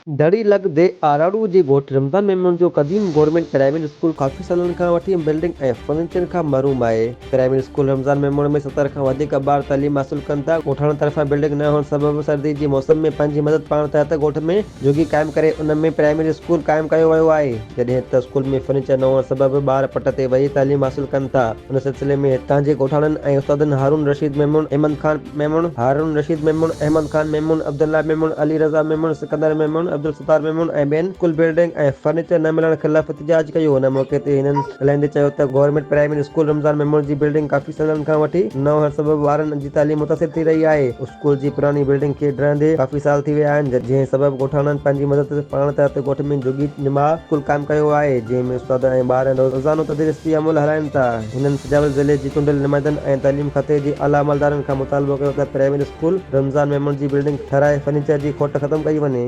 दड़ी लॻ दे आराड़ू जे ॻोठ रमज़ान मेमन जो क़दीम गवर्नमेंट प्राइमरी स्कूल काफ़ी सालनि खां वठी बिल्डिंग ऐं फर्नीचर खां महरूम आहे। प्राइमरी स्कूल रमज़ान मेमन में 70 खां वधीक ॿार तालीम हासिल कनि था। ॻोठाणनि तरफ़ां बिल्डिंग न हुअण सबबि सर्दी जे मौसम में पंहिंजी मदद पाइण तहत ॻोठ में झुगी क़ाइमु करे उन में प्राइमरी स्कूल क़ाइमु कयो वियो आहे। जॾहिं त स्कूल में फर्नीचर न हुअण सबबि ॿार पट ते वेही तालीम हासिल कनि था। उन सिलसिले में हितां जे ॻोठाणनि ऐं उस्तादनि हारून रशीद मेमन, अहमद ख़ान मेमन, अब्दुल्ला मेमन, अली रज़ा मेमन, सिकंदर मेमन, अब्दुल सत्तार मेमन ऐं ॿियनि स्कूल बिल्डिंग ऐं फर्नीचर न मिलण ख़िलाफ़ एहतिजाज कयो। उन मौक़े ते हिननि ॻाल्हाईंदे चयो त government primary school Ramzan Memon जी बिल्डिंग काफ़ी सालनि खां वठी न हुअण सबबि ॿारनि जी तालीम मुतासिर थी रही आहे। स्कूल जी पुरानी बिल्डिंग खे ढहंदे काफ़ी साल थी विया आहिनि, जंहिं सबबि ॻोठाणनि पंहिंजी मदद पाइण तहत ॻोठ में झुगी निमाह स्कूल क़ाइमु कयो आहे, जंहिं में उस्ताद ऐं ॿार रोज़ानो तदरीसी अमल हलाइनि था। हिननि सजावल ज़िले जी चूंडियल नुमाइंदनि ऐं तालीम खाते जे आला अमलदारनि खां मुतालबो कयो त प्राइमरी स्कूल रमज़ान मेमन जी बिल्डिंग ठाराए फर्नीचर जी खोट ख़तमु कई वञे।